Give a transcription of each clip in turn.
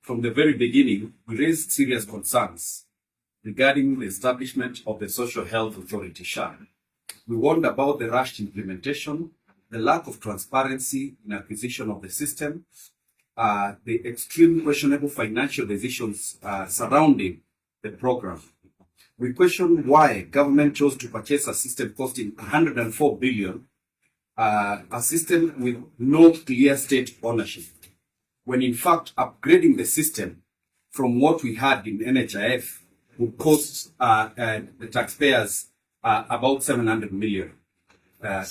from the very beginning, we raised serious concerns regarding the establishment of the Social Health Authority, SHA. We warned about the rushed implementation, the lack of transparency in acquisition of the system, the extreme questionable financial decisions surrounding the program. We question why government chose to purchase a system costing 104 billion, a system with no clear state ownership, when in fact upgrading the system from what we had in NHIF would cost the taxpayers about 700 million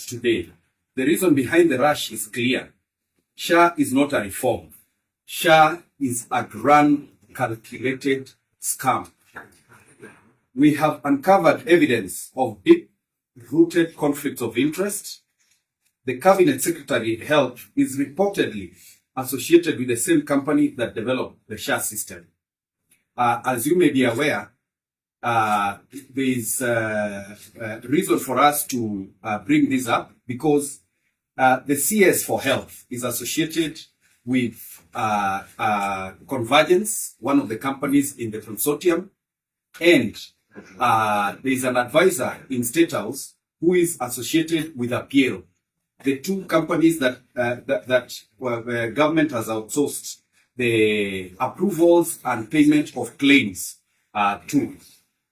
today. The reason behind the rush is clear. SHA is not a reform. SHA is a grand calculated scam. We have uncovered evidence of deep-rooted conflicts of interest. The Cabinet Secretary Health is reportedly associated with the same company that developed the SHA system. As you may be aware, there is reason for us to bring this up because the CS for Health is associated with Convergence, one of the companies in the consortium, and there is an advisor in State House who is associated with Appeal, the two companies that government has outsourced the approvals and payment of claims to.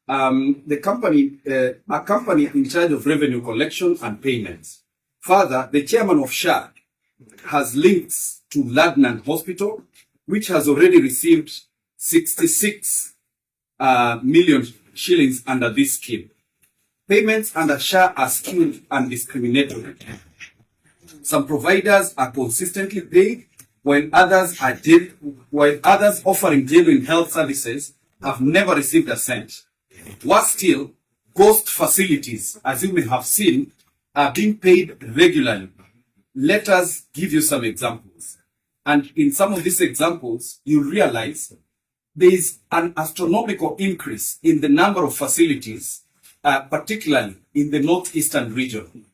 The company, a company in charge of revenue collection and payments. Further, the chairman of SHA has links to Ladnan Hospital, which has already received 66 million shillings under this scheme. Payments under SHA are skewed and discriminatory. Some providers are consistently paid, while others offering genuine health services have never received a cent. Worse still, ghost facilities, as you may have seen, are being paid regularly. Let us give you some examples. And in some of these examples, you realize there is an astronomical increase in the number of facilities, particularly in the northeastern region.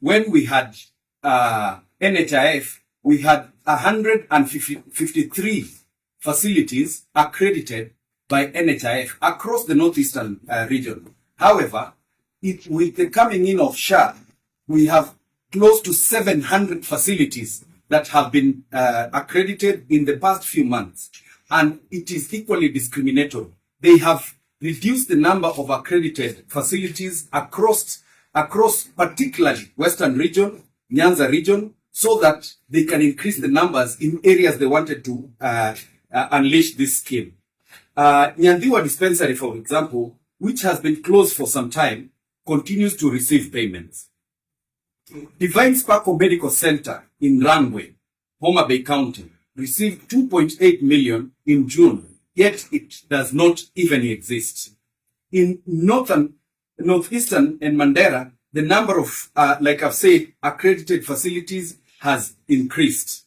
When we had NHIF, we had 153 facilities accredited by NHIF across the northeastern region. However, with the coming in of SHA, we have close to 700 facilities that have been accredited in the past few months, and it is equally discriminatory. They have reduced the number of accredited facilities across particularly Western region, Nyanza region, so that they can increase the numbers in areas they wanted to unleash this scheme. Nyandiwa dispensary, for example, which has been closed for some time, continues to receive payments. Divine Sparkle Medical Center in Rangwe, Homa Bay County, received 2.8 million in June, yet it does not even exist. In Northeastern and Mandera, the number of, like I've said, accredited facilities has increased.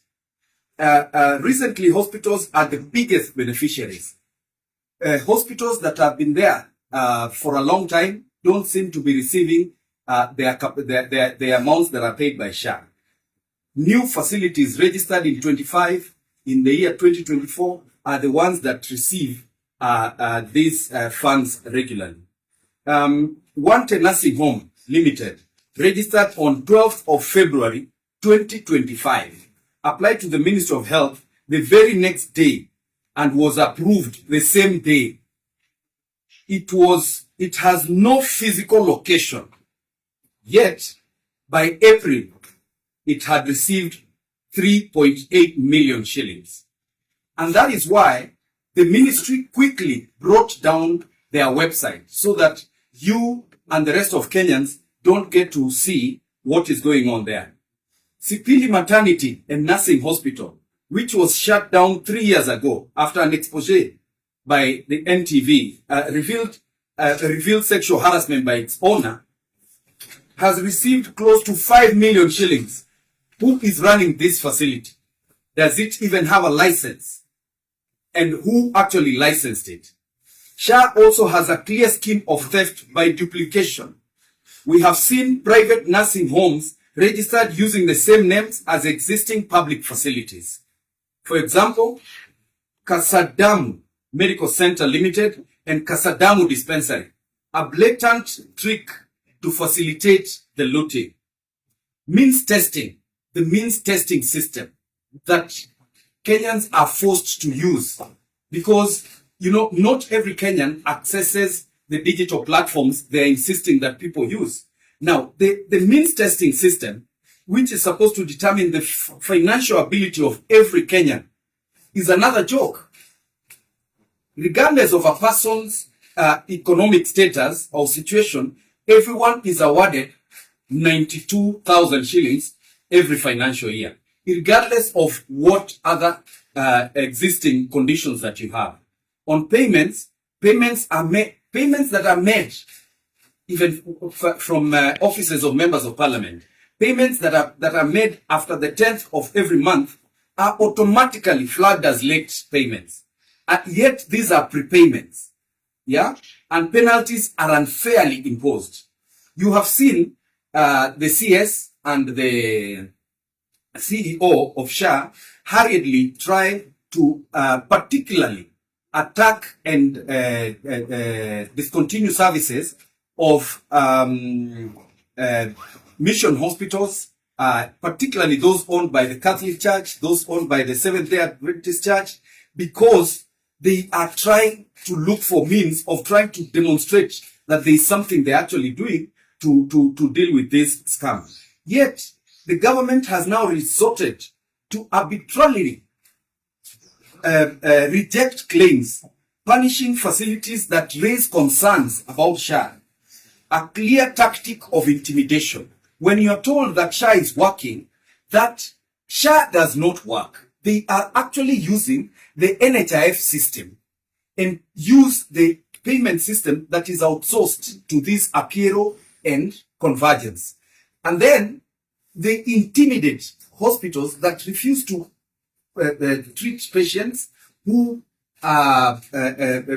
Recently, hospitals are the biggest beneficiaries. Hospitals that have been there for a long time don't seem to be receiving the amounts that are paid by SHA. New facilities registered in 25 in the year 2024 are the ones that receive these funds regularly. Wante Nursing Home Limited, registered on 12th of February 2025, applied to the Ministry of Health the very next day and was approved the same day. It has no physical location, yet by April it had received 3.8 million shillings. And that is why the ministry quickly brought down their website so that you and the rest of Kenyans don't get to see what is going on there. Sipili Maternity and Nursing Hospital, which was shut down 3 years ago after an expose by the NTV revealed sexual harassment by its owner, has received close to 5 million shillings. Who is running this facility? Does it even have a license? And who actually licensed it? SHA also has a clear scheme of theft by duplication. We have seen private nursing homes registered using the same names as existing public facilities. For example, Kasadamu Medical Center Limited and Kasadamu Dispensary. A blatant trick to facilitate the looting. Means testing, the means testing system that Kenyans are forced to use because, not every Kenyan accesses the digital platforms they're insisting that people use. Now, the means testing system, which is supposed to determine the financial ability of every Kenyan, is another joke. Regardless of a person's economic status or situation, everyone is awarded 92,000 shillings every financial year, regardless of what other existing conditions that you have. On payments that are made even from offices of members of parliament, payments that are made after the 10th of every month are automatically flagged as late payments. Yet these are prepayments, and penalties are unfairly imposed. You have seen the CS and the CEO of SHA hurriedly try to particularly attack and discontinue services of mission hospitals, particularly those owned by the Catholic Church, those owned by the Seventh-day Adventist Church, because they are trying to look for means of trying to demonstrate that there is something they're actually doing to deal with this scam. Yet, the government has now resorted to arbitrarily reject claims, punishing facilities that raise concerns about SHA. A clear tactic of intimidation. When you're told that SHA is working, that SHA does not work. They are actually using the NHIF system and use the payment system that is outsourced to this Apero and Convergence. And then they intimidate hospitals that refuse to treat patients who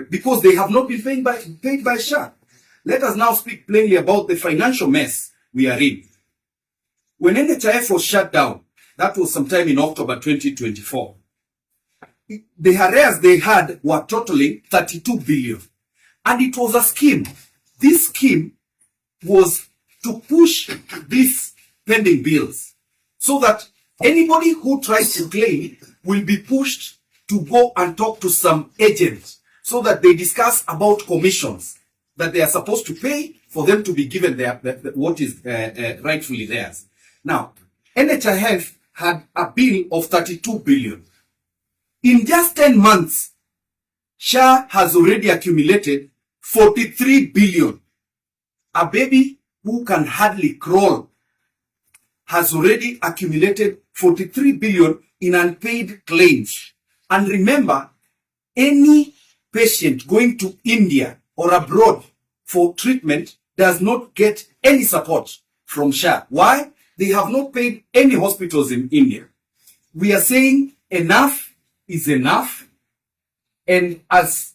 because they have not been paid by SHA. Let us now speak plainly about the financial mess we are in. When NHIF was shut down, that was sometime in October 2024, the arrears they had were totaling 32 billion. And it was a scheme. This scheme was to push these pending bills so that anybody who tries to claim will be pushed to go and talk to some agent so that they discuss about commissions that they are supposed to pay for them to be given what is rightfully theirs. Now, NHIF had a bill of 32 billion. In just 10 months, SHA has already accumulated 43 billion. A baby who can hardly crawl has already accumulated 43 billion in unpaid claims. And remember, any patient going to India or abroad for treatment does not get any support from SHA. Why? They have not paid any hospitals in India. We are saying enough is enough. And as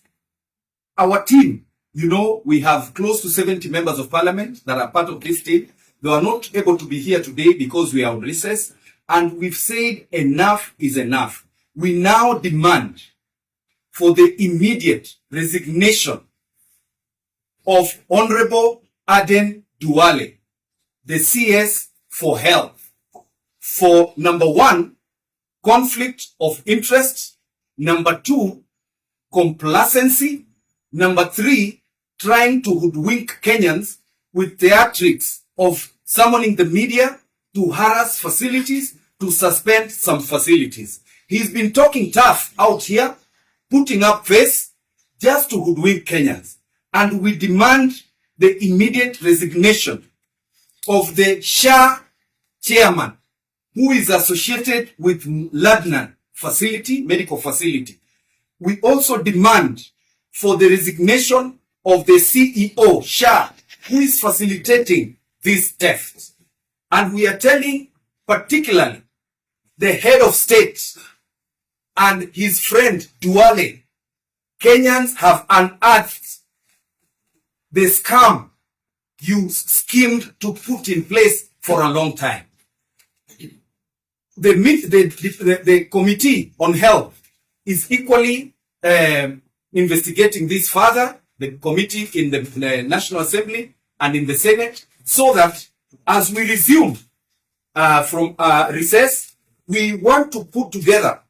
our team, we have close to 70 members of parliament that are part of this team. They are not able to be here today because we are on recess. And we've said enough is enough. We now demand for the immediate resignation of Honorable Aden Duale, the CS for Health, for number 1, conflict of interest, number 2, complacency, number 3, trying to hoodwink Kenyans with theatrics of summoning the media to harass facilities, to suspend some facilities. He's been talking tough out here, putting up face just to hoodwink Kenyans. And we demand the immediate resignation of the SHA chairman, who is associated with Ladnan medical facility. We also demand for the resignation of the CEO, SHA, who is facilitating this theft. And we are telling particularly the head of state and his friend Duale, Kenyans have unearthed the scam you schemed to put in place for a long time. The Committee on Health is equally investigating this further, the committee in the National Assembly and in the Senate, so that as we resume from recess, we want to put together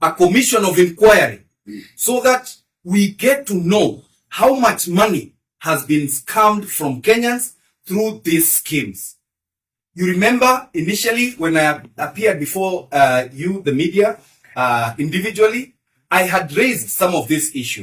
a commission of inquiry so that we get to know how much money has been scammed from Kenyans through these schemes. You remember initially when I appeared before you, the media, individually, I had raised some of these issues.